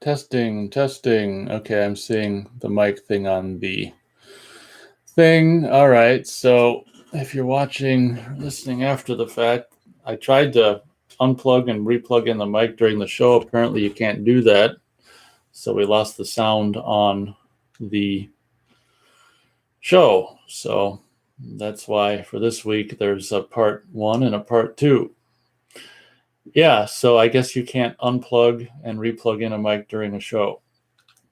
Testing, testing. Okay, I'm seeing the mic thing on the thing. All right, so if you're watching, listening after the fact, I tried to unplug and replug in the mic during the show. Apparently, you can't do that. So we lost the sound on the show. So that's why for this week, there's a part 1 and a part 2. Yeah, so I guess you can't unplug and replug in a mic during a show.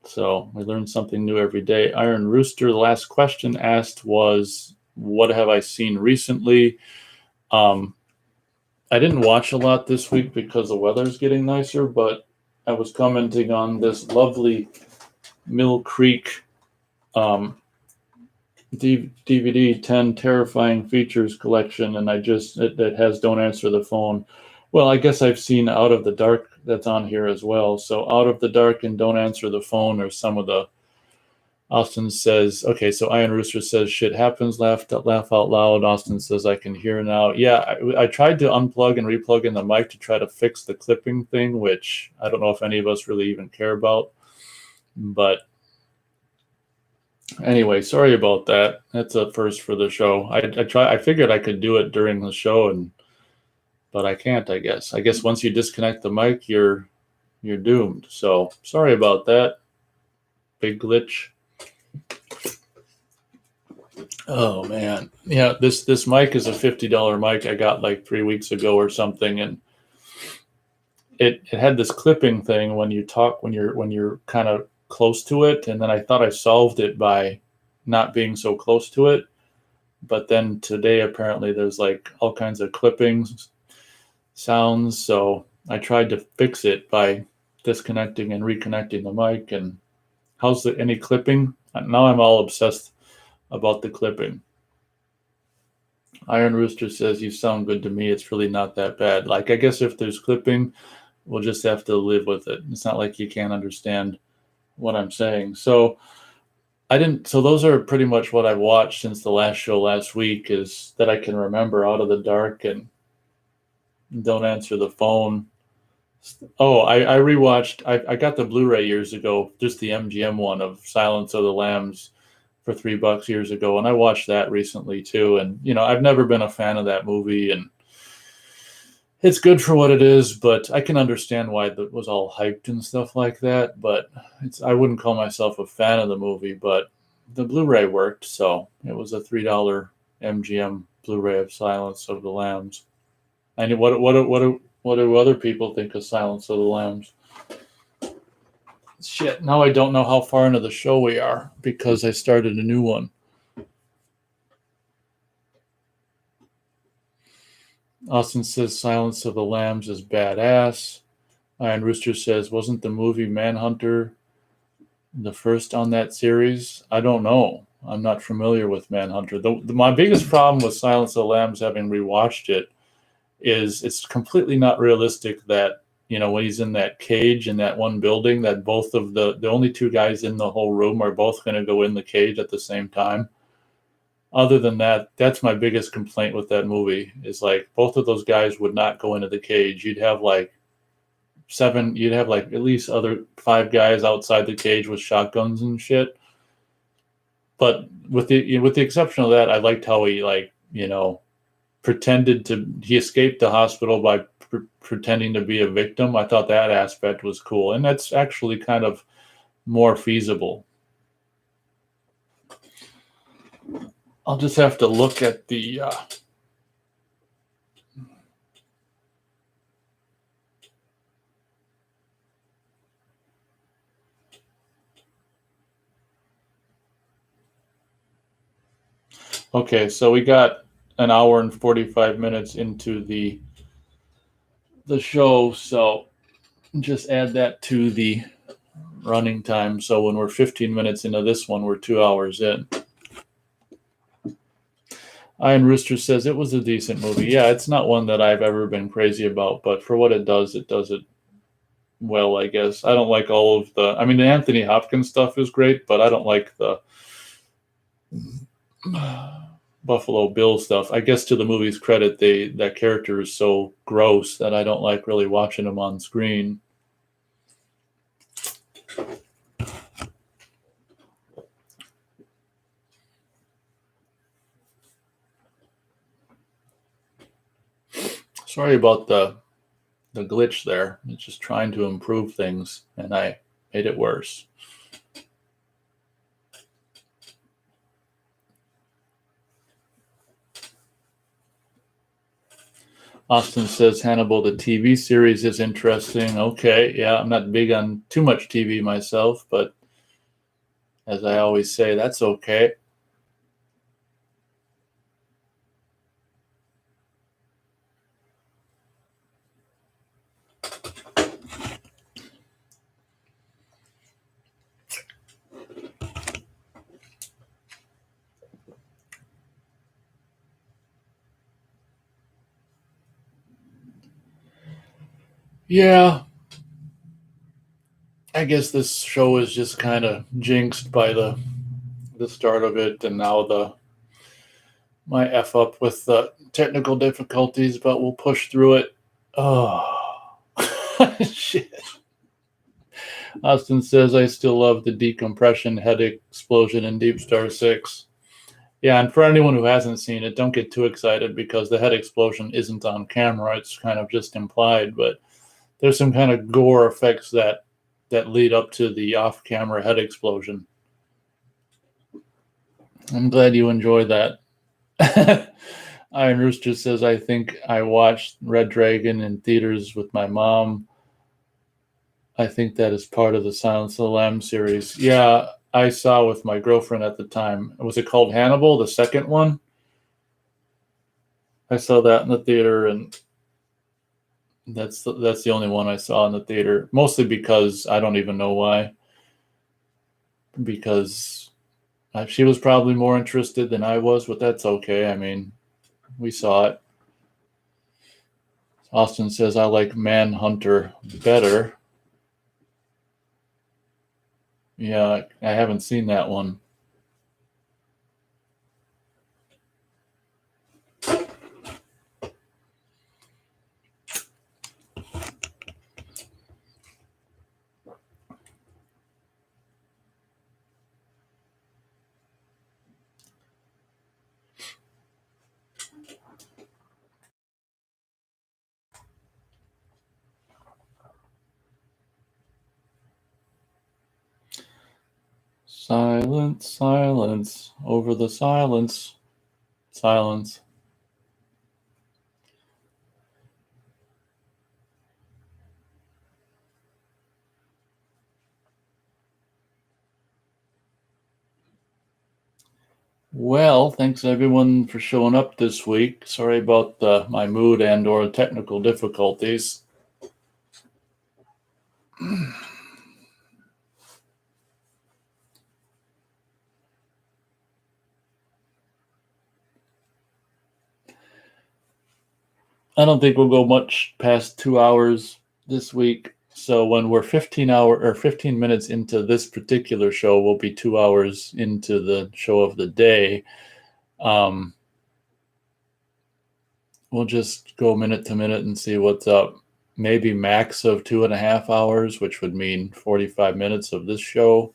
So we learn something new every day. Iron Rooster, the last question asked was, what have I seen recently? I didn't watch a lot this week because the weather's getting nicer, but I was commenting on this lovely Mill Creek DVD 10 Terrifying Features collection, and it has Don't Answer the Phone. Well, I guess I've seen Out of the Dark that's on here as well. So Out of the Dark and Don't Answer the Phone are some of the. Austin says, okay, so Iron Rooster says, shit happens, laugh out loud. Austin says, I can hear now. Yeah, I tried to unplug and replug in the mic to try to fix the clipping thing, which I don't know if any of us really even care about. But anyway, sorry about that. That's a first for the show. I figured I could do it during the show, but I can't, I guess. I guess once you disconnect the mic, you're doomed. So sorry about that. Big glitch. Oh man. Yeah, this mic is a $50 mic I got like 3 weeks ago or something, and it had this clipping thing when you talk when you're kind of close to it, and then I thought I solved it by not being so close to it. But then today apparently there's like all kinds of clippings sounds, so I tried to fix it by disconnecting and reconnecting the mic. And how's any clipping? Now I'm all obsessed about the clipping. Iron Rooster says, you sound good to me. It's really not that bad. Like, I guess if there's clipping, we'll just have to live with it. It's not like you can't understand what I'm saying. So those are pretty much what I've watched since the last show last week, is that I can remember: Out of the Dark and Don't Answer the Phone. Oh, I rewatched, I got the Blu-ray years ago, just the MGM one of Silence of the Lambs for $3 years ago, and I watched that recently too. And I've never been a fan of that movie, and it's good for what it is, but I can understand why it was all hyped and stuff like that. But I wouldn't call myself a fan of the movie, but the Blu-ray worked, so it was a $3 MGM Blu-ray of Silence of the Lambs. And what do other people think of Silence of the Lambs? Shit, now I don't know how far into the show we are because I started a new one. Austin says Silence of the Lambs is badass. Iron Rooster says, wasn't the movie Manhunter the first on that series? I don't know. I'm not familiar with Manhunter. My biggest problem with Silence of the Lambs, having rewatched it, is it's completely not realistic that when he's in that cage in that one building, that both of the only two guys in the whole room are both going to go in the cage at the same time. Other than that, that's my biggest complaint with that movie, is like both of those guys would not go into the cage. You'd have like at least other 5 guys outside the cage with shotguns and shit. But with the exception of that, I liked how he he escaped the hospital by pretending to be a victim. I thought that aspect was cool, and that's actually kind of more feasible. I'll just have to look at the okay, so we got an hour and 45 minutes into the show, so just add that to the running time. So when we're 15 minutes into this one, we're 2 hours in. Iron Rooster says it was a decent movie. Yeah, it's not one that I've ever been crazy about, but for what it does it well, I guess. I don't like all of the Anthony Hopkins stuff is great, but I don't like the Buffalo Bill stuff. I guess to the movie's credit, that character is so gross that I don't like really watching him on screen. Sorry about the glitch there. It's just trying to improve things, and I made it worse. Austin says Hannibal, the TV series, is interesting. Okay, yeah, I'm not big on too much TV myself, but as I always say, that's okay. Yeah, I guess this show is just kind of jinxed by the start of it, and now my F up with the technical difficulties, but we'll push through it. Oh, shit. Austin says, I still love the decompression head explosion in Deep Star 6. Yeah, and for anyone who hasn't seen it, don't get too excited because the head explosion isn't on camera. It's kind of just implied, but there's some kind of gore effects that lead up to the off-camera head explosion. I'm glad you enjoyed that. Iron Rooster says, I think I watched Red Dragon in theaters with my mom. I think that is part of the Silence of the Lambs series. Yeah, I saw with my girlfriend at the time. Was it called Hannibal, the second one? I saw that in the theater, and that's the only one I saw in the theater. Mostly because I don't even know why. Because she was probably more interested than I was, but that's okay. I mean, we saw it. Austin says, I like Manhunter better. Yeah, I haven't seen that one. Silence, silence, over the silence. Silence. Well, thanks everyone for showing up this week. Sorry about my mood and or technical difficulties. I don't think we'll go much past 2 hours this week. So when we're 15 minutes into this particular show, we'll be 2 hours into the show of the day. We'll just go minute to minute and see what's up. Maybe max of 2.5 hours, which would mean 45 minutes of this show,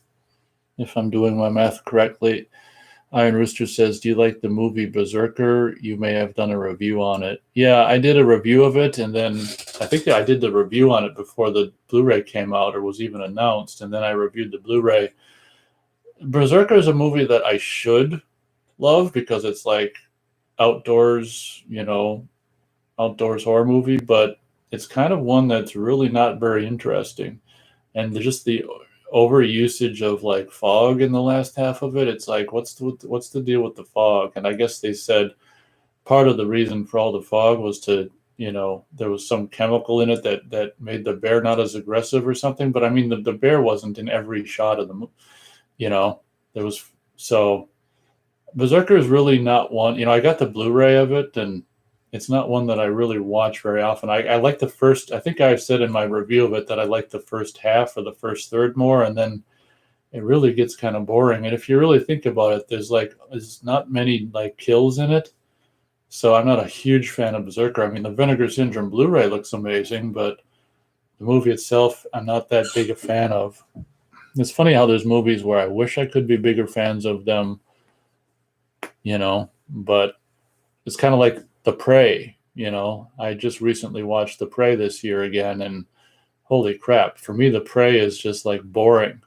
if I'm doing my math correctly. Iron Rooster says, do you like the movie Berserker? You may have done a review on it. Yeah, I did a review of it, and then I think I did the review on it before the Blu-ray came out or was even announced, and then I reviewed the Blu-ray. Berserker is a movie that I should love because it's like outdoors, outdoors horror movie, but it's kind of one that's really not very interesting. And just the over usage of like fog in the last half of it, it's like, what's the deal with the fog? And I guess they said part of the reason for all the fog was to, there was some chemical in it that made the bear not as aggressive or something. But I mean, the bear wasn't in every shot of the, there was, so Berserker is really not one, I got the Blu-ray of it, and it's not one that I really watch very often. I like the first, I think I said in my review of it that I like the first half or the first third more, and then it really gets kind of boring. And if you really think about it, there's not many like kills in it. So I'm not a huge fan of Berserker. I mean, the Vinegar Syndrome Blu-ray looks amazing, but the movie itself, I'm not that big a fan of. It's funny how there's movies where I wish I could be bigger fans of them, but it's kind of like The Prey. I just recently watched The Prey this year again, and holy crap, for me, The Prey is just like boring.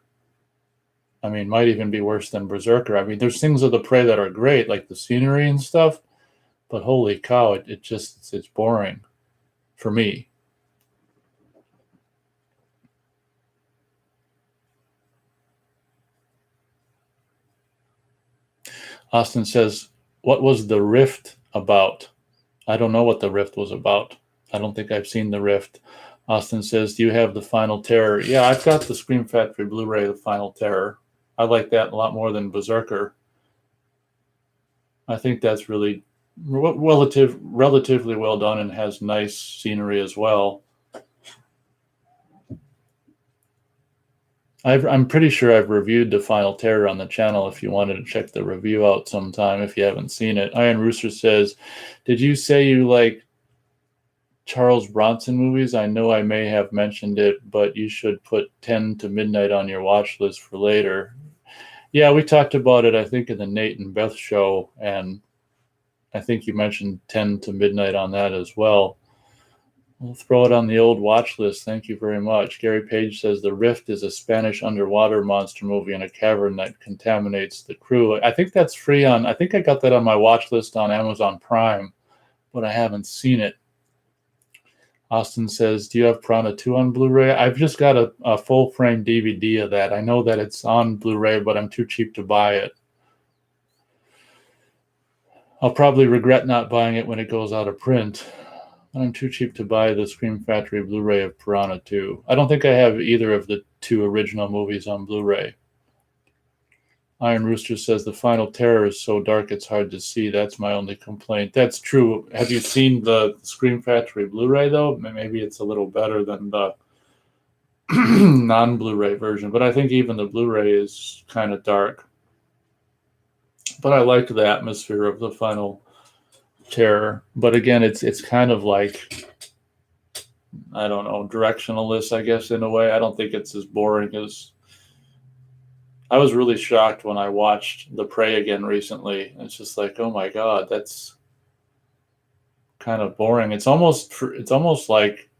I mean, might even be worse than Berserker. I mean, there's things of The Prey that are great, like the scenery and stuff, but holy cow, it's boring for me. Austin says, what was the Rift about? I don't know what the Rift was about. I don't think I've seen the Rift. Austin says, do you have the Final Terror? Yeah, I've got the Scream Factory Blu-ray, the Final Terror. I like that a lot more than Berserker. I think that's really relatively well done and has nice scenery as well. I'm pretty sure I've reviewed the Final Terror on the channel if you wanted to check the review out sometime if you haven't seen it. Iron Rooster says, did you say you like Charles Bronson movies? I know I may have mentioned it, but you should put 10 to Midnight on your watch list for later. Yeah, we talked about it, I think, in the Nate and Beth show, and I think you mentioned 10 to Midnight on that as well. We'll throw it on the old watch list. Thank you very much. Gary Page says The Rift is a Spanish underwater monster movie in a cavern that contaminates the crew. I think that's free on, I think I got that on my watch list on Amazon Prime, but I haven't seen it. Austin says, do you have Piranha 2 on Blu-ray? I've just got a full-frame DVD of that. I know that it's on Blu-ray, but I'm too cheap to buy it. I'll probably regret not buying it when it goes out of print. I'm too cheap to buy the Scream Factory Blu-ray of Piranha 2. I don't think I have either of the two original movies on Blu-ray. Iron Rooster says the Final Terror is so dark it's hard to see. That's my only complaint. That's true. Have you seen the Scream Factory Blu-ray, though? Maybe it's a little better than the non-Blu-ray version, but I think even the Blu-ray is kind of dark. But I like the atmosphere of the Final Terror. But again, it's kind of like, I don't know, directionalist, I guess, in a way. I don't think it's as boring as... I was really shocked when I watched The Prey again recently. It's just like, oh my God, that's kind of boring. It's almost like,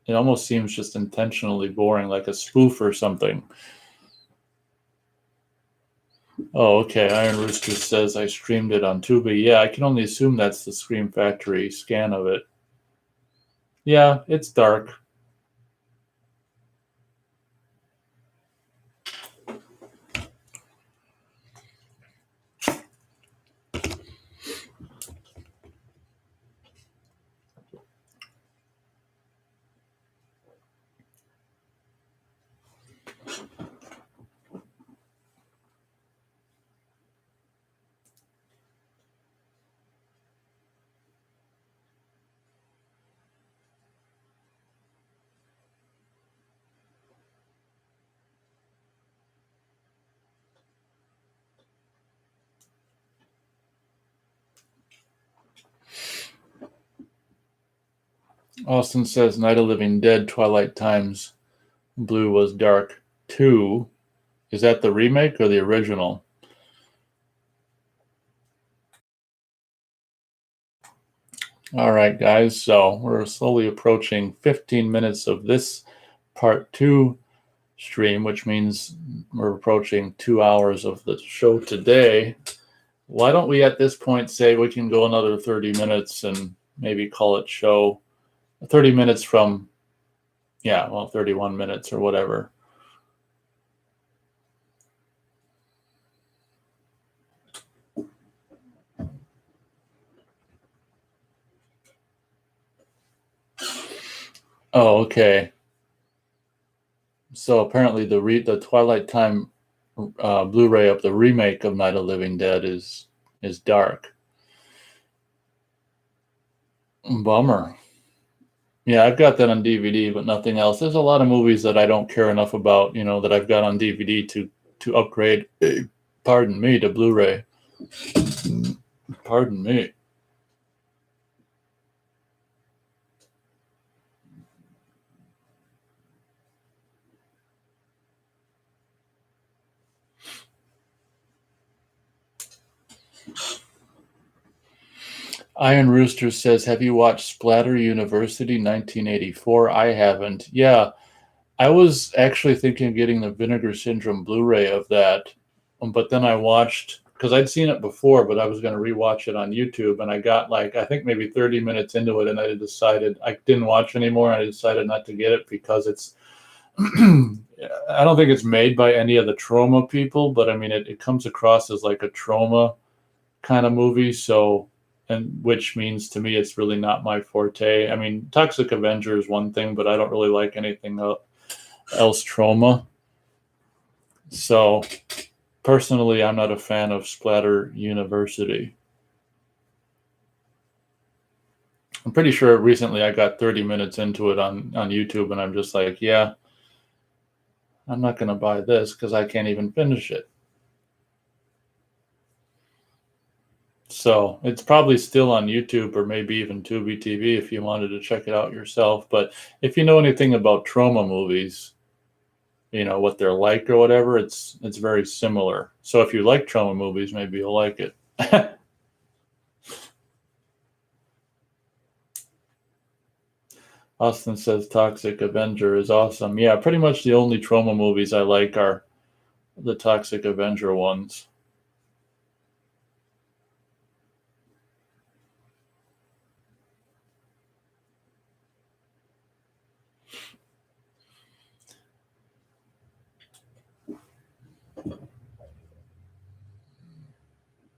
it almost seems just intentionally boring, like a spoof or something. Oh, okay. Iron Rooster says I streamed it on Tubi. Yeah, I can only assume that's the Scream Factory scan of it. Yeah, it's dark. Austin says Night of Living Dead Twilight Times Blue was dark 2. Is that the remake or the original? All right, guys. So we're slowly approaching 15 minutes of this part 2 stream, which means we're approaching 2 hours of the show today. Why don't we at this point say we can go another 30 minutes and maybe call it show? 30 minutes from, 31 minutes or whatever. Oh, okay. So apparently the Twilight Time Blu-ray of the remake of Night of Living Dead is dark. Bummer. Yeah, I've got that on DVD, but nothing else. There's a lot of movies that I don't care enough about, that I've got on DVD to upgrade, pardon me, to Blu-ray. Pardon me. Iron Rooster says, have you watched Splatter University 1984? I haven't. Yeah, I was actually thinking of getting the Vinegar Syndrome Blu-ray of that, but then I watched, because I'd seen it before, but I was going to rewatch it on YouTube, and I got like, I think maybe 30 minutes into it, and I decided I didn't watch anymore, and I decided not to get it because it's, I don't think it's made by any of the trauma people, but I mean, it comes across as like a trauma kind of movie, so, and which means to me it's really not my forte. I mean, Toxic Avenger is one thing, but I don't really like anything else trauma. So personally, I'm not a fan of Splatter University. I'm pretty sure recently I got 30 minutes into it on YouTube, and I'm just like, yeah, I'm not going to buy this because I can't even finish it. So it's probably still on YouTube or maybe even Tubi TV if you wanted to check it out yourself. But if you know anything about trauma movies, you know what they're like or whatever, it's very similar. So if you like trauma movies, maybe you'll like it. Austin says Toxic Avenger is awesome. Yeah, pretty much the only trauma movies I like are the Toxic Avenger ones.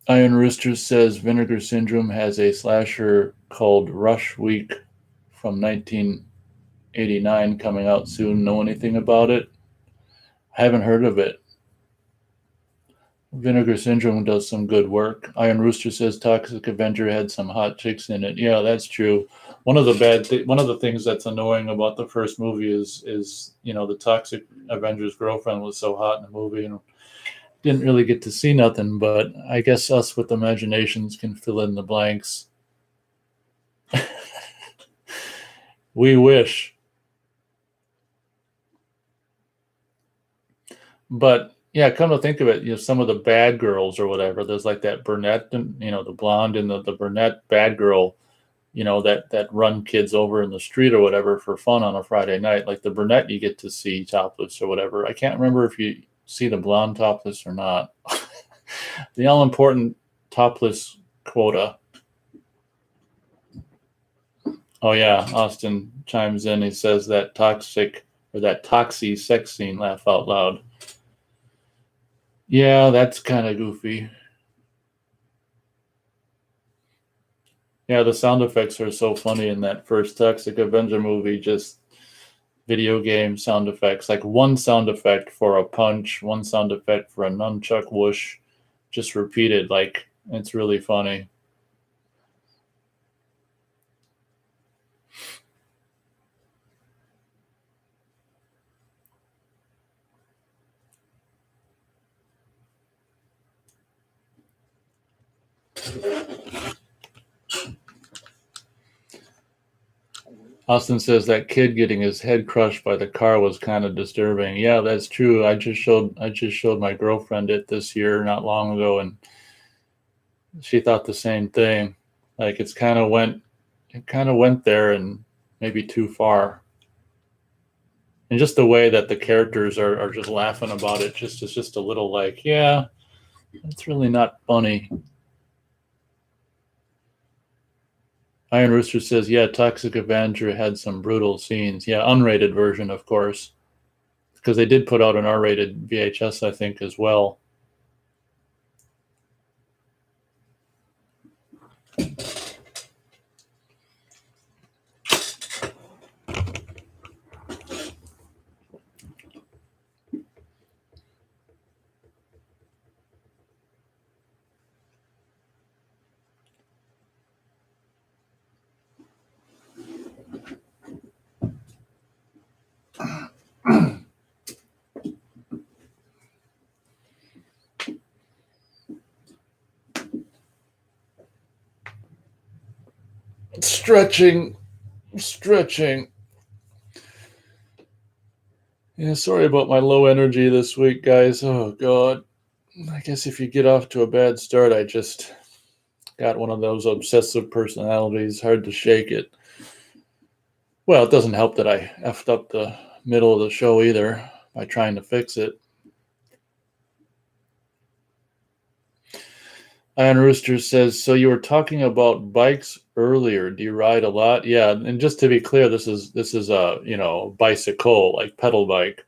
Iron Rooster says Vinegar Syndrome has a slasher called Rush Week from 1989 coming out soon. Know anything about it? I haven't heard of it. Vinegar Syndrome does some good work. Iron Rooster says Toxic Avenger had some hot chicks in it. Yeah, that's true. One of the things that's annoying about the first movie is you know the Toxic Avenger's girlfriend was so hot in the movie and didn't really get to see nothing. But I guess us with imaginations can fill in the blanks. We wish. But yeah, come to think of it, you know, some of the bad girls or whatever, there's like that brunette, and you know, the blonde and the brunette bad girl, you know, that run kids over in the street or whatever for fun on a Friday night. Like the brunette you get to see topless or whatever. I can't remember if you see the blonde topless or not. The all important topless quota. Oh yeah, Austin chimes in. He says that toxic or that toxy sex scene, laugh out loud. Yeah, that's kind of goofy. Yeah, the sound effects are so funny in that first Toxic Avenger movie. Just video game sound effects, like one sound effect for a punch, one sound effect for a nunchuck whoosh, just repeated. Like it's really funny. Austin says that kid getting his head crushed by the car was kind of disturbing. Yeah, that's true. I just showed my girlfriend it this year, not long ago, and she thought the same thing. Like it kind of went there and maybe too far. And just the way that the characters are just laughing about it, just it's just a little like, yeah, it's really not funny. Iron Rooster says, yeah, Toxic Avenger had some brutal scenes. Yeah, unrated version, of course, because they did put out an R-rated VHS, I think, as well. Stretching, stretching. Yeah, sorry about my low energy this week, guys. Oh, God. I guess if you get off to a bad start, Got one of those obsessive personalities, hard to shake it. Well, it doesn't help that I effed up the middle of the show either by trying to fix it. Iron Rooster says, so you were talking about bikes earlier. Do you ride a lot? Yeah, and just to be clear, this is a bicycle, like pedal bike.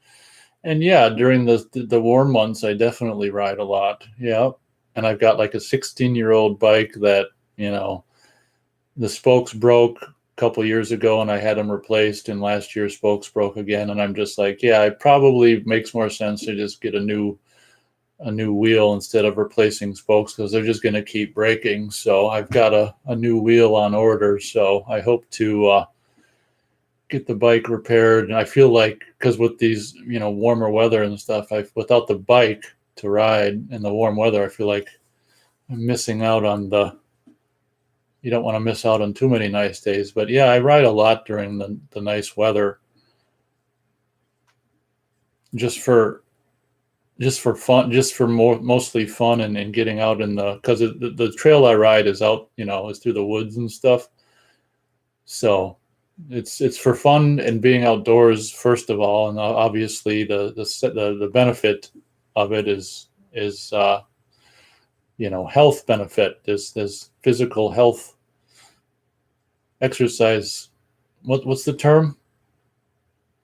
And yeah, during the warm months, I definitely ride a lot. Yeah, and I've got like a 16-year-old bike that the spokes broke a couple years ago, and I had them replaced. And last year, spokes broke again, and I'm just like, yeah, it probably makes more sense to just get a new wheel instead of replacing spokes because they're just going to keep breaking. So I've got a new wheel on order. So I hope to get the bike repaired. And I feel like because with these warmer weather and stuff, without the bike to ride in the warm weather, I feel like I'm missing out on you don't want to miss out on too many nice days. But yeah, I ride a lot during the nice weather just for fun, mostly fun and getting out because the trail I ride is out, is through the woods and stuff. So it's for fun and being outdoors first of all, and obviously the benefit of it is health benefit. There's physical health, exercise. What's the term?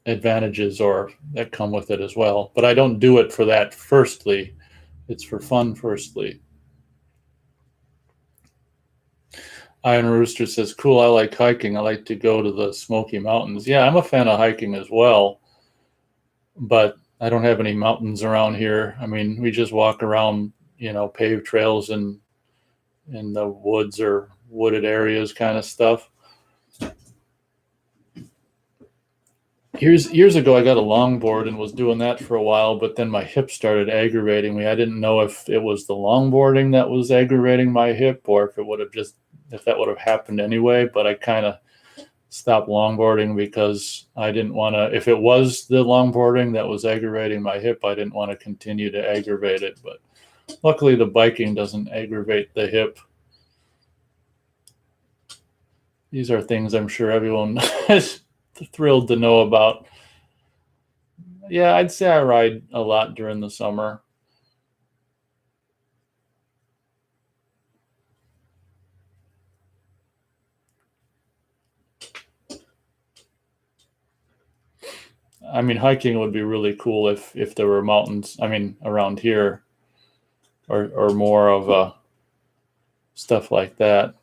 Advantages or that come with it as well, but I don't do it for that firstly. It's for fun firstly. Iron Rooster says, cool, I like hiking. I like to go to the Smoky Mountains. Yeah, I'm a fan of hiking as well, but I don't have any mountains around here. I mean, we just walk around paved trails in the woods or wooded areas kind of stuff. Years ago, I got a longboard and was doing that for a while, but then my hip started aggravating me. I didn't know if it was the longboarding that was aggravating my hip or if that would have happened anyway, but I kind of stopped longboarding because I didn't want to, if it was the longboarding that was aggravating my hip, I didn't want to continue to aggravate it. But luckily the biking doesn't aggravate the hip. These are things I'm sure everyone is thrilled to know about. Yeah, I'd say I ride a lot during the summer. I mean, hiking would be really cool if there were mountains, around here or more of stuff like that.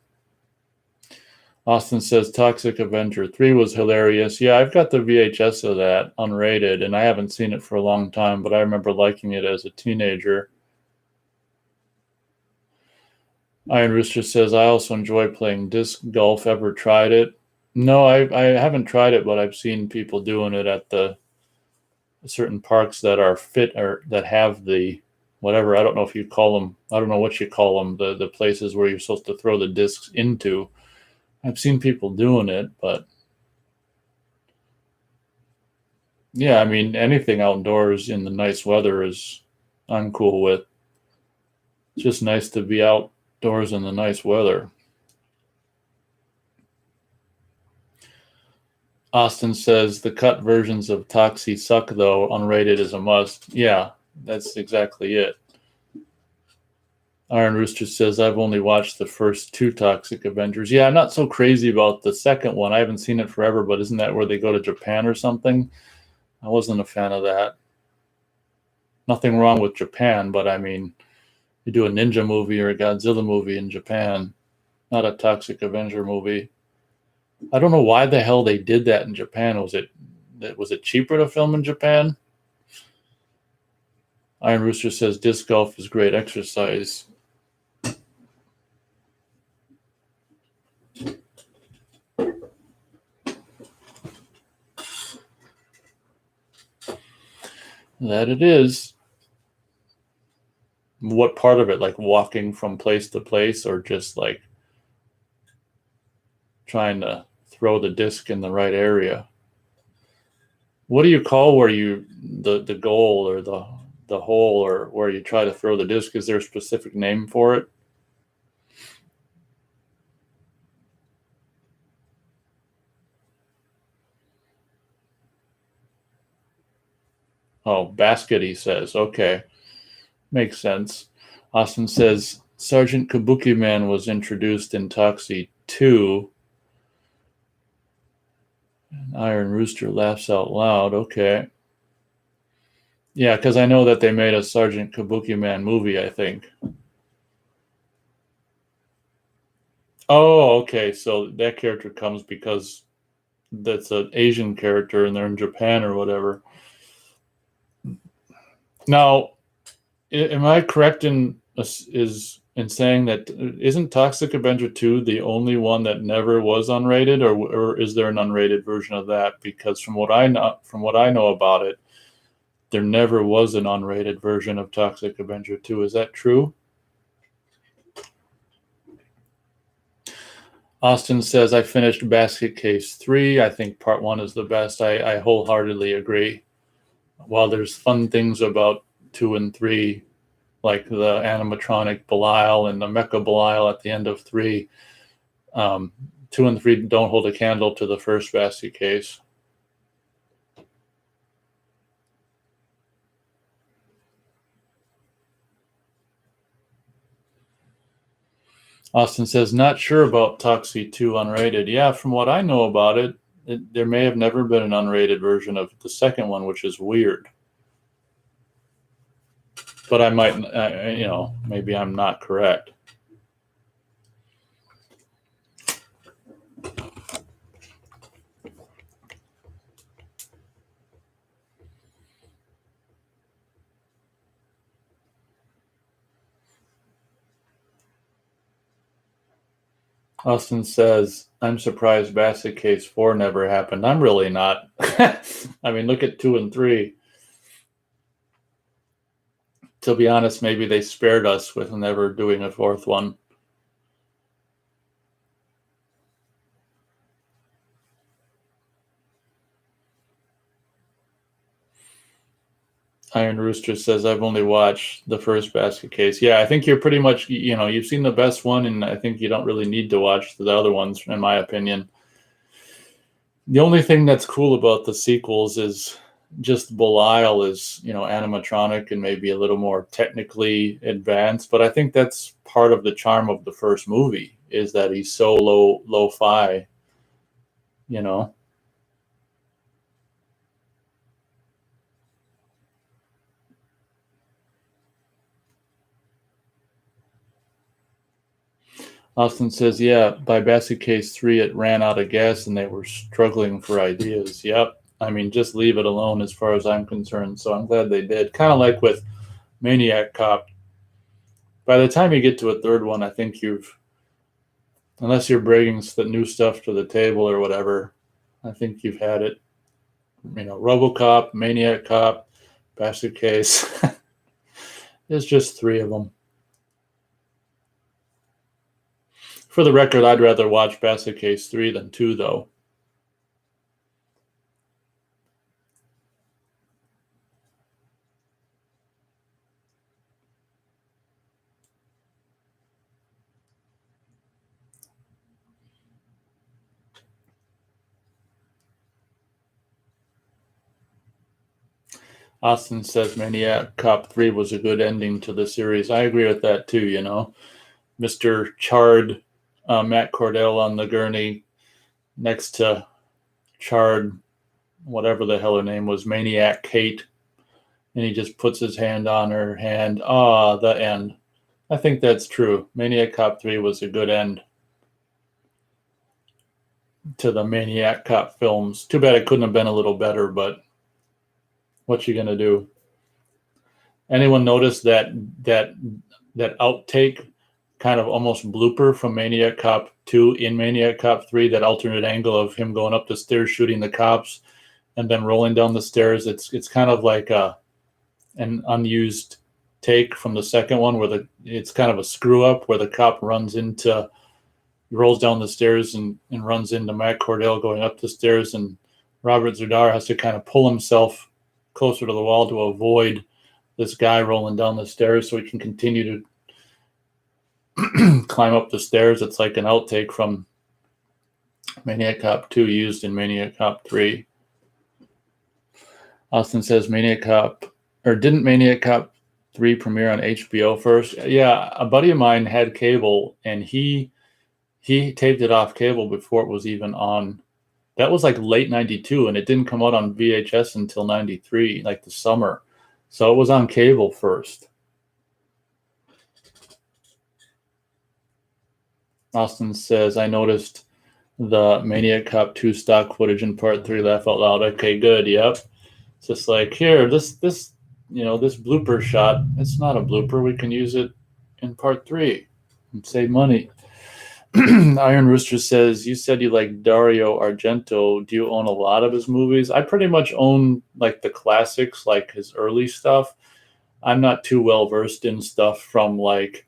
Austin says Toxic Avenger 3 was hilarious. Yeah, I've got the VHS of that unrated, and I haven't seen it for a long time, but I remember liking it as a teenager. Iron Rooster says, I also enjoy playing disc golf. Ever tried it? No, I haven't tried it, but I've seen people doing it at the certain parks that are fit or that have the whatever. I don't know if you call them. I don't know what you call them. The places where you're supposed to throw the discs into. I've seen people doing it, but yeah, I mean, anything outdoors in the nice weather I'm cool with. It's just nice to be outdoors in the nice weather. Austin says the cut versions of Toxie suck though. Unrated is a must. Yeah, that's exactly it. Iron Rooster says, I've only watched the first 2 Toxic Avengers. Yeah, I'm not so crazy about the second one. I haven't seen it forever, but isn't that where they go to Japan or something? I wasn't a fan of that. Nothing wrong with Japan, but I mean, you do a ninja movie or a Godzilla movie in Japan, not a Toxic Avenger movie. I don't know why the hell they did that in Japan. Was it cheaper to film in Japan? Iron Rooster says disc golf is great exercise. That it is. What part of it? Like walking from place to place or just like trying to throw the disc in the right area? What do you call where the goal or the hole or where you try to throw the disc? Is there a specific name for it? Oh, basket, he says. Okay. Makes sense. Austin says Sergeant Kabuki Man was introduced in Toxie 2. Iron Rooster laughs out loud. Okay. Yeah, because I know that they made a Sergeant Kabuki Man movie, I think. Oh, okay. So that character comes because that's an Asian character and they're in Japan or whatever. Now, am I correct in saying that isn't Toxic Avenger 2 the only one that never was unrated, or is there an unrated version of that? Because from what I know about it, there never was an unrated version of Toxic Avenger 2. Is that true? Austin says, I finished Basket Case 3. I think part 1 is the best. I wholeheartedly agree. While there's fun things about 2 and 3, like the animatronic Belial and the mecha Belial at the end of 3, 2 and 3 don't hold a candle to the first Basket Case. Austin says, not sure about Toxie 2 unrated. Yeah, from what I know about it, there may have never been an unrated version of the second one, which is weird. But I might, maybe I'm not correct. Austin says, I'm surprised Basket Case 4 never happened. I'm really not. I mean, look at 2 and 3. To be honest, maybe they spared us with never doing a fourth one. Iron Rooster says, I've only watched the first Basket Case. Yeah, I think you're pretty much, you've seen the best one, and I think you don't really need to watch the other ones, in my opinion. The only thing that's cool about the sequels is just Belial is, animatronic and maybe a little more technically advanced. But I think that's part of the charm of the first movie, is that he's so lo-fi, Austin says, yeah, by Basket Case 3, it ran out of gas and they were struggling for ideas. Yep. I mean, just leave it alone as far as I'm concerned. So I'm glad they did. Kind of like with Maniac Cop. By the time you get to a third one, I think unless you're bringing the new stuff to the table or whatever, I think you've had it. RoboCop, Maniac Cop, Basket Case. There's just 3 of them. For the record, I'd rather watch Basket Case 3 than 2, though. Austin says Maniac Cop 3 was a good ending to the series. I agree with that, too, Mr. Charred Matt Cordell on the gurney next to Charred, whatever the hell her name was, Maniac Kate, and he just puts his hand on her hand. The end. I think that's true. Maniac Cop 3 was a good end to the Maniac Cop films. Too bad it couldn't have been a little better, but what you gonna do? Anyone notice that outtake, kind of almost blooper from Maniac Cop 2 in Maniac Cop 3, that alternate angle of him going up the stairs shooting the cops and then rolling down the stairs? It's kind of like an unused take from the second one where it's kind of a screw up where the cop rolls down the stairs and runs into Matt Cordell going up the stairs, and Robert Zardar has to kind of pull himself closer to the wall to avoid this guy rolling down the stairs so he can continue to climb up the stairs. It's like an outtake from Maniac Cop 2 used in Maniac Cop 3. Austin says Maniac Cop, or didn't Maniac Cop 3 premiere on HBO first? Yeah, a buddy of mine had cable, and he taped it off cable before it was even on. That was like late 92, and it didn't come out on VHS until 93, like the summer. So it was on cable first. Austin says, I noticed the Maniac Cop 2 stock footage in part 3, laugh out loud. Okay, good, yep. It's just like, here, this blooper shot, it's not a blooper. We can use it in part 3 and save money. Iron Rooster says, you said you like Dario Argento. Do you own a lot of his movies? I pretty much own like the classics, like his early stuff. I'm not too well versed in stuff from like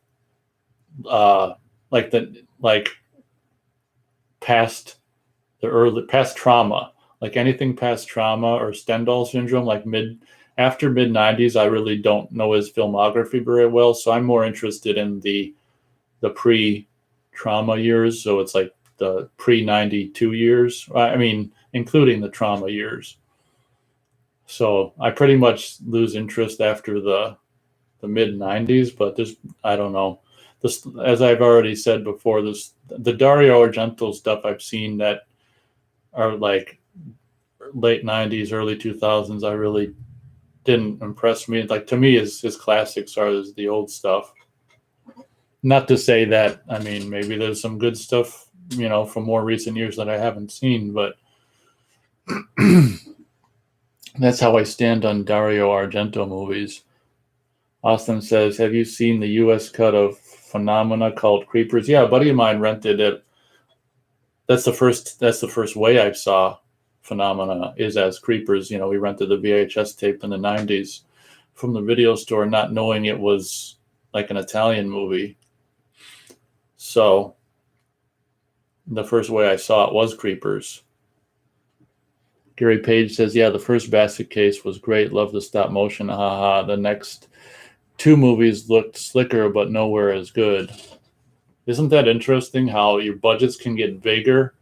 past trauma, like anything past trauma or Stendhal syndrome, like after mid 90s. I really don't know his filmography very well, so I'm more interested in the pre-trauma years. So it's like the pre-92 years. I mean, including the trauma years. So I pretty much lose interest after the mid 90s, but I don't know. This, as I've already said before, the Dario Argento stuff I've seen that are like late 90s, early 2000s, I really didn't impress me. Like, to me, his classics are the old stuff. Not to say that, I mean, maybe there's some good stuff, from more recent years that I haven't seen, but that's how I stand on Dario Argento movies. Austin says, have you seen the U.S. cut of Phenomena called Creepers? Yeah, a buddy of mine rented it. That's the first way I saw Phenomena, is as Creepers. We rented the VHS tape in the 90s from the video store, not knowing it was like an Italian movie. So the first way I saw it was Creepers. Gary Page says, yeah, the first Basket Case was great. Love the stop motion. Haha. The next 2 movies looked slicker, but nowhere as good. Isn't that interesting how your budgets can get bigger,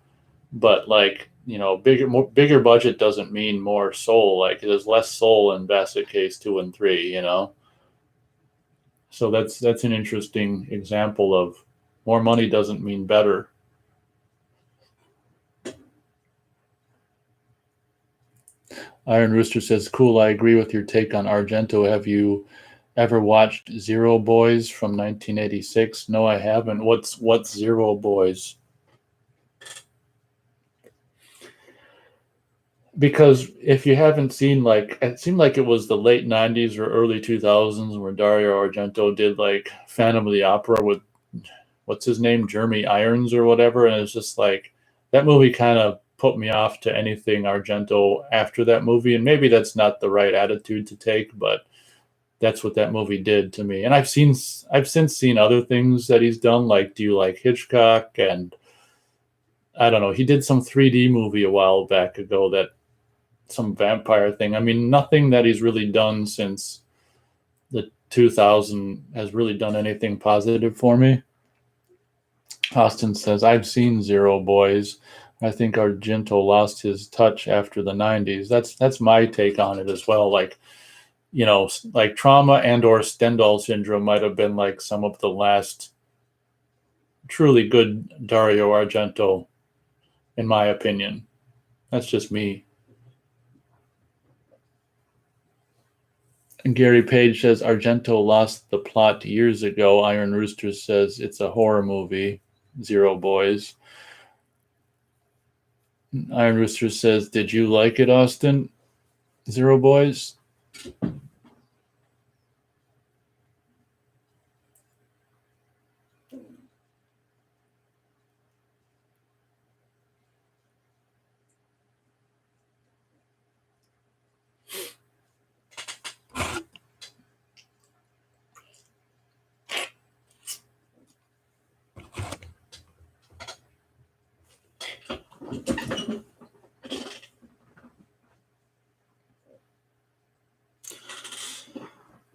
but like, bigger budget doesn't mean more soul. Like, there's less soul in Basket Case 2 and 3, So that's an interesting example of more money doesn't mean better. Iron Rooster says, cool, I agree with your take on Argento. Have you ever watched Zero Boys from 1986? No, I haven't. What's Zero Boys? Because if you haven't seen, like, it seemed like it was the late 90s or early 2000s where Dario Argento did like Phantom of the Opera with, what's his name, Jeremy Irons or whatever, and it's just like, that movie kind of put me off to anything Argento after that movie. And maybe that's not the right attitude to take, but that's what that movie did to me. And I've since seen other things that he's done, like Do You Like Hitchcock? And I don't know, he did some 3D movie a while back ago, that some vampire thing. I mean, nothing that he's really done since the 2000 has really done anything positive for me. Austin says, I've seen Zero Boys. I think Argento lost his touch after the 90s. That's my take on it as well. Like, like Trauma and or Stendhal syndrome might have been like some of the last truly good Dario Argento, in my opinion. That's just me. And Gary Page says, Argento lost the plot years ago. Iron Rooster says, it's a horror movie. Zero Boys. Iron Rooster says, did you like it, Austin? Zero Boys?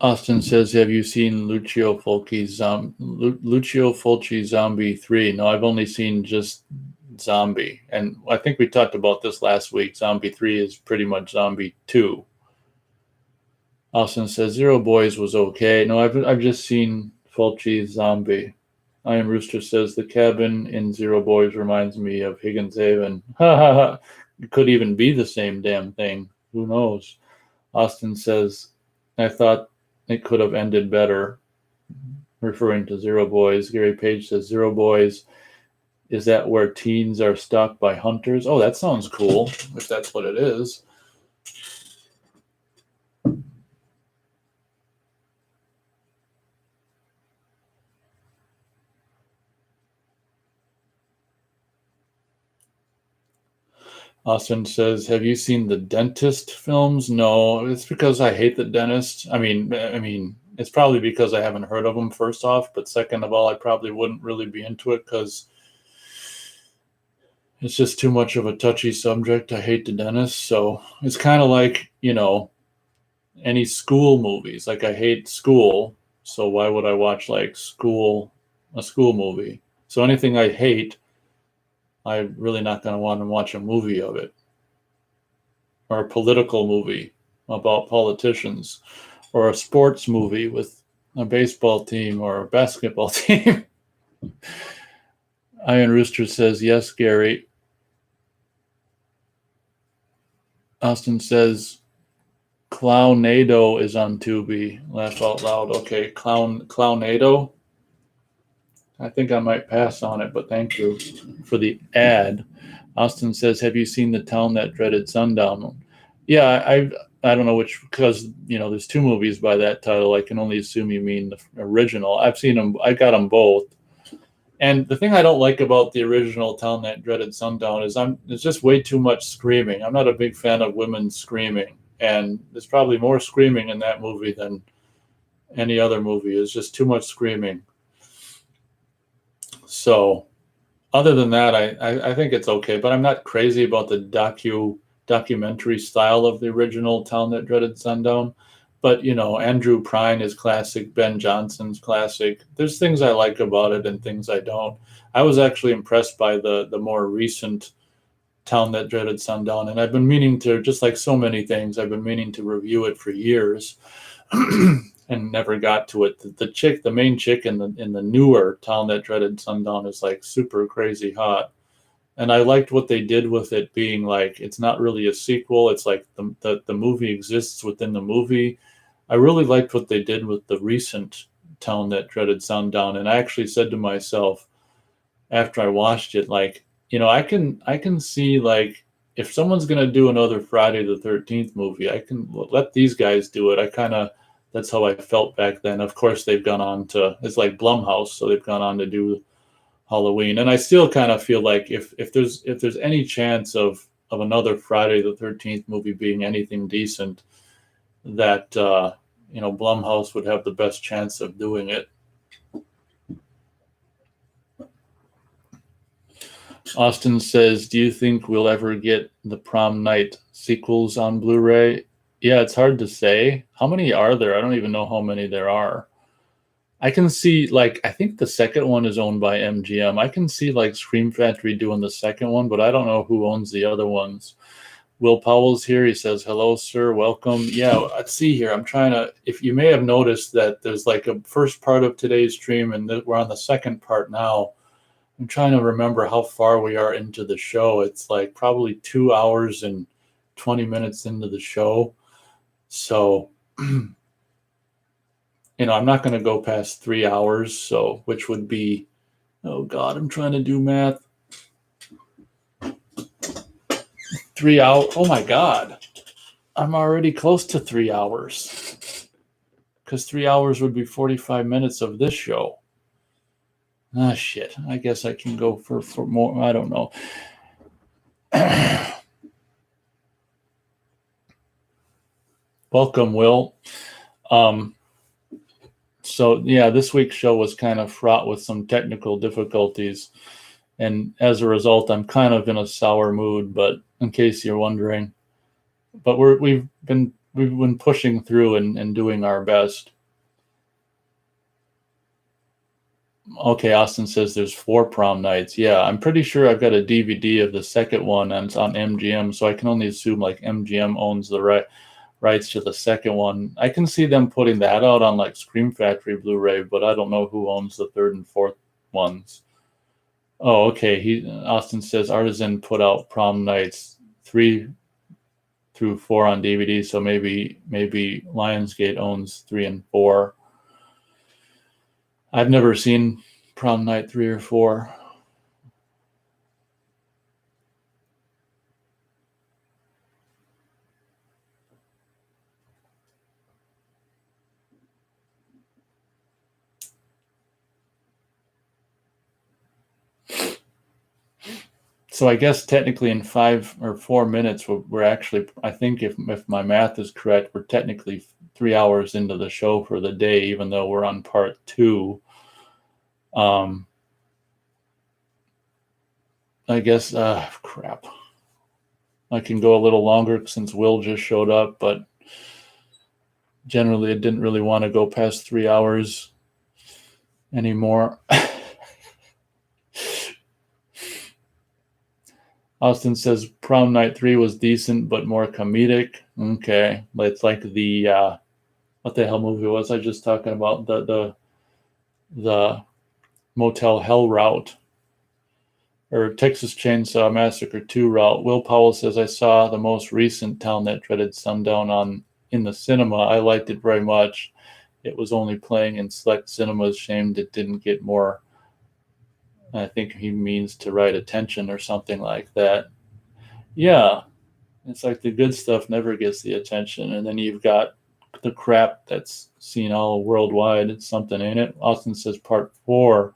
Austin says, have you seen Lucio Fulci's Zombie 3? No, I've only seen just Zombie. And I think we talked about this last week. Zombie 3 is pretty much Zombie 2. Austin says Zero Boys was okay. No, I've just seen Fulci's Zombie. I Am Rooster says the cabin in Zero Boys reminds me of Higgins Haven. Ha ha ha. It could even be the same damn thing. Who knows? Austin says, I thought it could have ended better, referring to Zero Boys. Gary Page says Zero Boys. Is that where teens are stalked by hunters? Oh, that sounds cool, if that's what it is. Austin says, have you seen the Dentist films? No, it's because I hate the dentist. I mean, it's probably because I haven't heard of them, first off, but second of all, I probably wouldn't really be into it because it's just too much of a touchy subject. I hate the dentist. So it's kind of like, any school movies. Like I hate school. So why would I watch like a school movie? So anything I hate, I'm really not going to want to watch a movie of it. Or a political movie about politicians. Or a sports movie with a baseball team or a basketball team. Iron Rooster says, yes, Gary. Austin says, Clownado is on Tubi. Laugh out loud. Okay, Clownado. I think I might pass on it, but thank you for the ad. Austin says, have you seen The Town That Dreaded Sundown? Yeah, I don't know which, because, there's two movies by that title. I can only assume you mean the original. I've seen them. I got them both. And the thing I don't like about the original Town That Dreaded Sundown is there's just way too much screaming. I'm not a big fan of women screaming. And there's probably more screaming in that movie than any other movie. It's just too much screaming. So other than that, I think it's okay. But I'm not crazy about the documentary style of the original Town That Dreaded Sundown. But, Andrew Prine is classic. Ben Johnson's classic. There's things I like about it and things I don't. I was actually impressed by the more recent Town That Dreaded Sundown. And I've been meaning to, just like so many things, I've been meaning to review it for years and never got to it. The main chick in the newer Town That Dreaded Sundown is like super crazy hot. And I liked what they did with it being like, it's not really a sequel. It's like the movie exists within the movie. I really liked what they did with the recent Town That Dreaded Sundown. And I actually said to myself after I watched it, like, I can see, like, if someone's going to do another Friday the 13th movie, I can let these guys do it. That's how I felt back then. Of course, they've gone on to, it's like Blumhouse, so they've gone on to do Halloween. And I still kind of feel like if there's any chance of another Friday the 13th movie being anything decent, that, Blumhouse would have the best chance of doing it. Austin says, do you think we'll ever get the Prom Night sequels on Blu-ray? Yeah, it's hard to say. How many are there? I don't even know how many there are. I can see, like, I think the second one is owned by MGM. I can see, like, Scream Factory doing the second one, but I don't know who owns the other ones. Will Powell's here. He says, hello, sir. Welcome. Yeah, let's see here. I'm trying to, if you may have noticed that there's like a first part of today's stream and we're on the second part now. I'm trying to remember how far we are into the show. It's like probably 2 hours and 20 minutes into the show. So, I'm not going to go past 3 hours. So, which would be, oh God, I'm trying to do math. 3 hours. Oh my God. I'm already close to 3 hours. Because 3 hours would be 45 minutes of this show. Ah, shit. I guess I can go for more. I don't know. Welcome, Will. So, yeah, this week's show was kind of fraught with some technical difficulties. And as a result, I'm kind of in a sour mood, but in case you're wondering. But we've been pushing through and doing our best. Okay, Austin says there's 4 prom nights. Yeah, I'm pretty sure I've got a DVD of the second one, and it's on MGM, so I can only assume like MGM owns the rights to the second one. I can see them putting that out on like Scream Factory Blu-ray, but I don't know who owns the third and fourth ones. Oh, okay. Austin says Artisan put out Prom Nights 3 through 4 on DVD, so maybe Lionsgate owns 3 and 4. I've never seen Prom Night 3 or 4. So I guess technically in 5 or 4 minutes, we're actually, I think if my math is correct, we're technically 3 hours into the show for the day, even though we're on part 2. I guess, crap. I can go a little longer since Will just showed up, but generally I didn't really want to go past 3 hours anymore. Austin says Prom Night 3 was decent, but more comedic. Okay. It's like the, what the hell movie was I just talking about? The Motel Hell route, or Texas Chainsaw Massacre 2 route. Will Powell says, I saw the most recent Town That Dreaded Sundown in the cinema. I liked it very much. It was only playing in select cinemas. Shamed it didn't get more. I think he means to right attention or something like that. Yeah, it's like the good stuff never gets the attention, and then you've got the crap that's seen all worldwide. It's something in it. Austin says part 4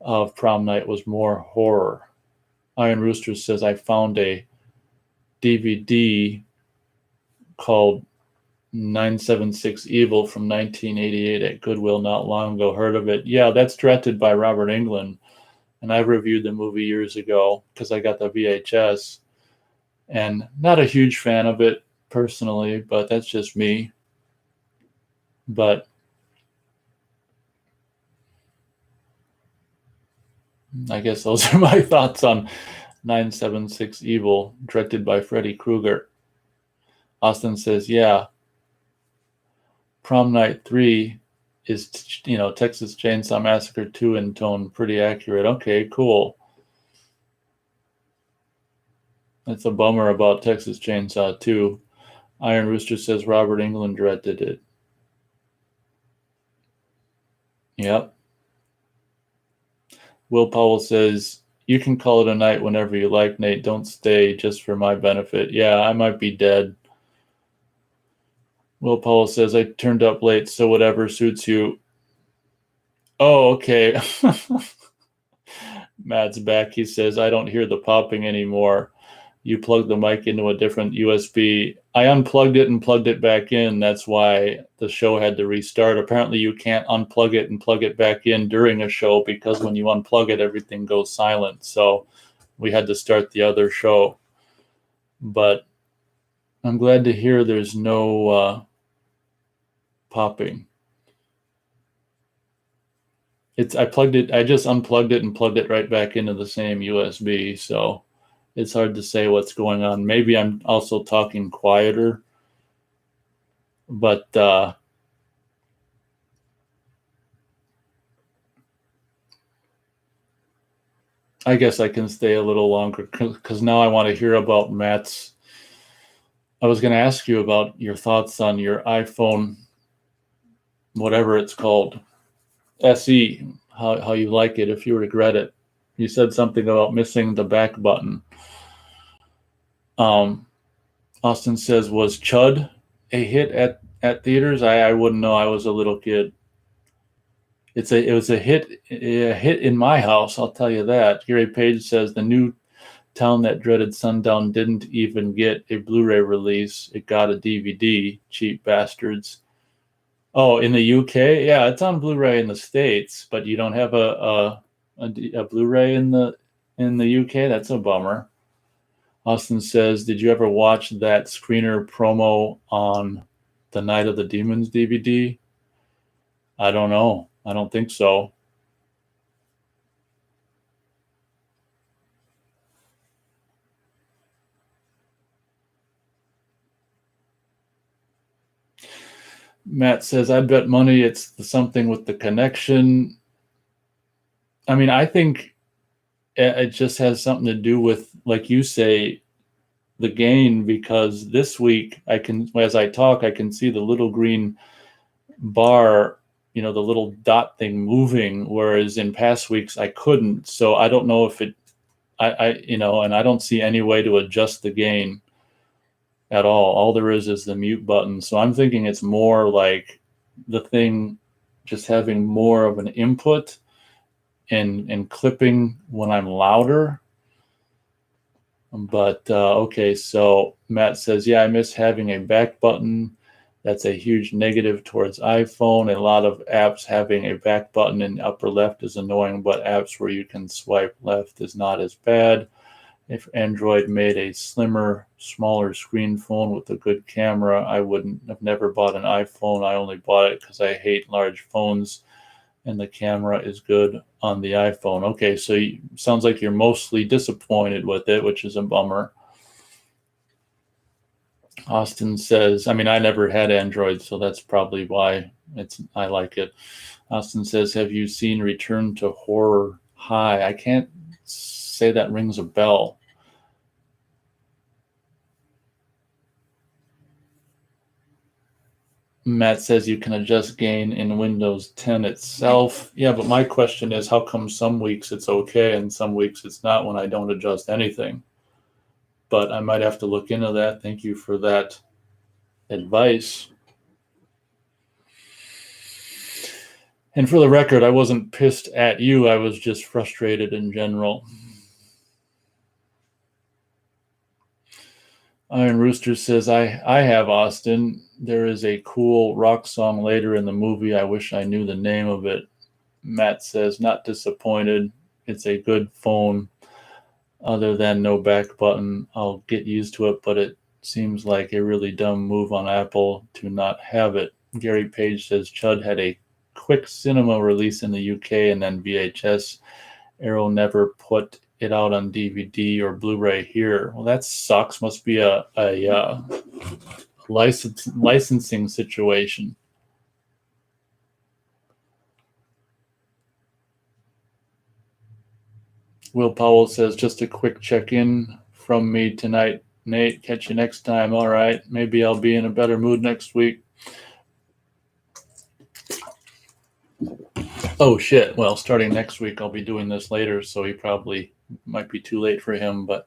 of Prom Night was more horror. Iron Rooster says, I found a DVD called 976 Evil from 1988 at Goodwill not long ago. Heard of it? Yeah, that's directed by Robert Englund. And I reviewed the movie years ago because I got the VHS. And not a huge fan of it personally, but that's just me. But I guess those are my thoughts on 976 Evil, directed by Freddy Krueger. Austin says, yeah, Prom Night 3 is, Texas Chainsaw Massacre 2 in tone, pretty accurate. Okay, cool. That's a bummer about Texas Chainsaw 2. Iron Rooster says Robert Englund directed it. Yep. Will Powell says, you can call it a night whenever you like, Nate. Don't stay just for my benefit. Yeah, I might be dead. Will Powell says, I turned up late, so whatever suits you. Oh, okay. Matt's back. He says, I don't hear the popping anymore. You plugged the mic into a different USB. I unplugged it and plugged it back in. That's why the show had to restart. Apparently you can't unplug it and plug it back in during a show, because when you unplug it, everything goes silent. So we had to start the other show. But I'm glad to hear there's no popping. I just unplugged it and plugged it right back into the same USB. So it's hard to say what's going on. Maybe I'm also talking quieter, but I guess I can stay a little longer because now I want to hear about Matt's. I was going to ask you about your thoughts on your iPhone, whatever it's called, SE, how you like it, if you regret it. You said something about missing the back button. Austin says, was Chud a hit at theaters? I wouldn't know. I was a little kid. It was a hit in my house, I'll tell you that. Gary Page says the new Town That Dreaded Sundown didn't even get a Blu-ray release. It got a DVD. Cheap bastards. Oh, in the UK? Yeah, it's on Blu-ray in the States, but you don't have a Blu-ray in the UK? That's a bummer. Austin says, did you ever watch that screener promo on the Night of the Demons DVD? I don't know. I don't think so. Matt says, I bet money it's something with the connection. I mean, I think it just has something to do with, like you say, the gain, because this week as I talk, I can see the little green bar, the little dot thing moving, whereas in past weeks I couldn't. So I don't know if and I don't see any way to adjust the gain at all. All there is the mute button. So I'm thinking it's more like the thing just having more of an input and clipping when I'm louder. But okay, so Matt says, yeah, I miss having a back button. That's a huge negative towards iPhone. A lot of apps having a back button in the upper left is annoying, but apps where you can swipe left is not as bad. If Android made a slimmer, smaller screen phone with a good camera, I wouldn't have never bought an iPhone. I only bought it because I hate large phones, and the camera is good on the iPhone. Okay, so sounds like you're mostly disappointed with it, which is a bummer. Austin says, I mean, I never had Android, so that's probably why I like it. Austin says, have you seen Return to Horror High? I can't say that rings a bell. Matt says you can adjust gain in Windows 10 itself. Yeah, but my question is, how come some weeks it's okay and some weeks it's not when I don't adjust anything? But I might have to look into that. Thank you for that advice. And for the record, I wasn't pissed at you. I was just frustrated in general. Iron Rooster says, I have Austin. There is a cool rock song later in the movie. I wish I knew the name of it. Matt says, not disappointed. It's a good phone. Other than no back button, I'll get used to it, but it seems like a really dumb move on Apple to not have it. Gary Page says, Chud had a quick cinema release in the UK and then VHS. Arrow never put it out on DVD or Blu-ray here. Well, that sucks. Must be a licensing situation. Will Powell says, just a quick check-in from me tonight, Nate. Catch you next time. All right. Maybe I'll be in a better mood next week. Oh, shit. Well, starting next week, I'll be doing this later, so he probably might be too late for him, but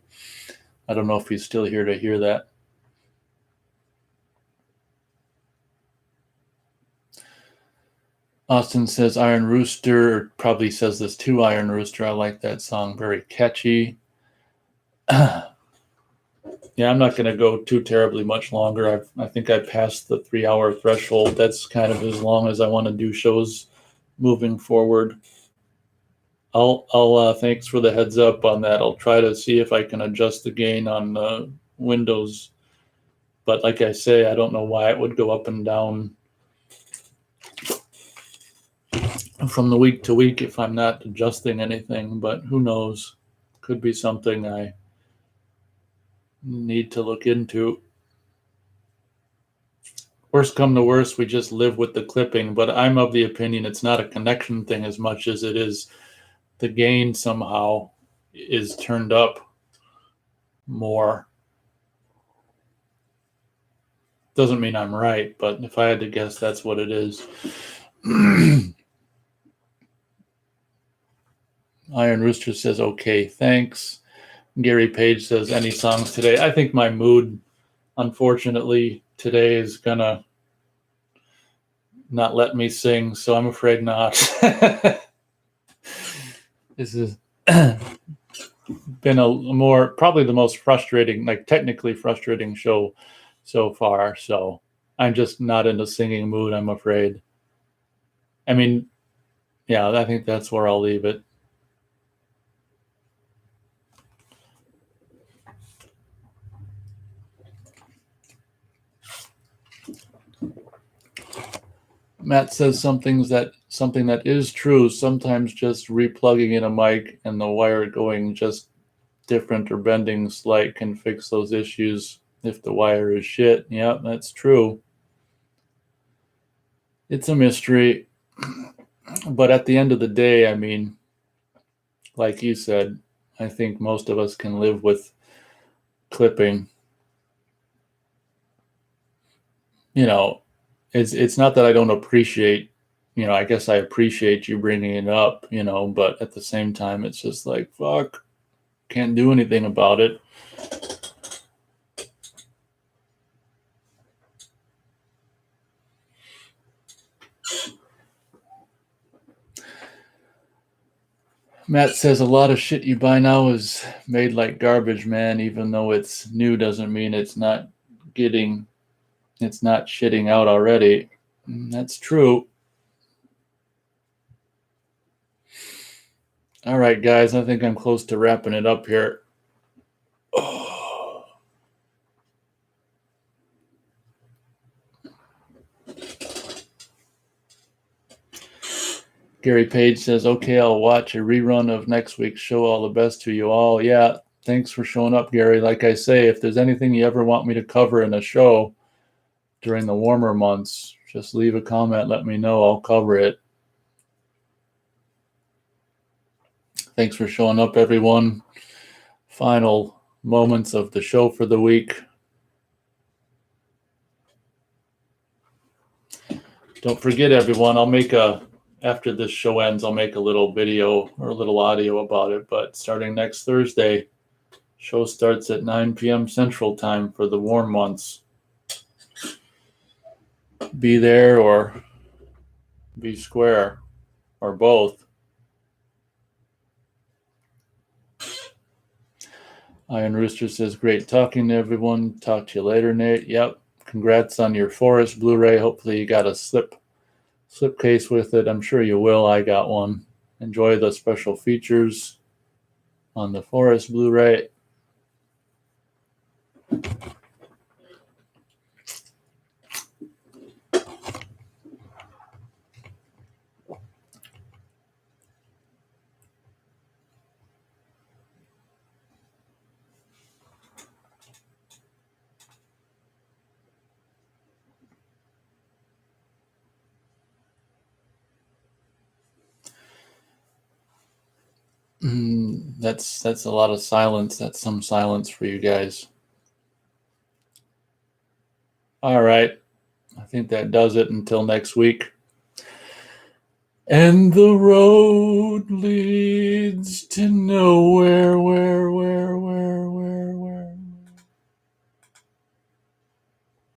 I don't know if he's still here to hear that. Austin says, Iron Rooster, probably says this too, Iron Rooster. I like that song. Very catchy. Yeah, I'm not going to go too terribly much longer. I think I passed the 3-hour threshold. That's kind of as long as I want to do shows moving forward. I'll thanks for the heads up on that. I'll try to see if I can adjust the gain on Windows. But like I say, I don't know why it would go up and down from the week to week if I'm not adjusting anything. But who knows? Could be something I need to look into. Worst come to worst, we just live with the clipping. But I'm of the opinion it's not a connection thing as much as it is the gain somehow is turned up more. Doesn't mean I'm right, but if I had to guess, that's what it is. Iron Rooster says, okay, thanks. Gary Page says, any songs today? I think my mood, unfortunately, today is gonna not let me sing, so I'm afraid not. This has been probably the most frustrating, like technically frustrating show so far. So I'm just not in a singing mood, I'm afraid. I mean, yeah, I think that's where I'll leave it. Matt says something that is true. Sometimes just replugging in a mic and the wire going just different or bending slight can fix those issues if the wire is shit. Yeah, that's true. it's a mystery. But at the end of the day, I mean, like you said, I think most of us can live with clipping. You know, it's not that I don't appreciate, I guess I appreciate you bringing it up, but at the same time, it's just like, fuck, can't do anything about it. Matt says a lot of shit you buy now is made like garbage, man. Even though it's new doesn't mean it's not shitting out already. That's true. All right, guys, I think I'm close to wrapping it up here. Oh. Gary Page says, okay, I'll watch a rerun of next week's show. All the best to you all. Yeah, thanks for showing up, Gary. Like I say, if there's anything you ever want me to cover in a show during the warmer months, just leave a comment. Let me know. I'll cover it. Thanks for showing up, everyone. Final moments of the show for the week. Don't forget, everyone, after this show ends, I'll make a little video or a little audio about it. But starting next Thursday, show starts at 9 p.m. Central Time for the warm months. Be there or be square or both. Iron Rooster says, great talking to everyone. Talk to you later, Nate. Yep. Congrats on your Forest Blu-ray. Hopefully you got a slipcase with it. I'm sure you will. I got one. Enjoy the special features on the Forest Blu-ray. That's a lot of silence. That's some silence for you guys. All right. I think that does it until next week. And the road leads to nowhere where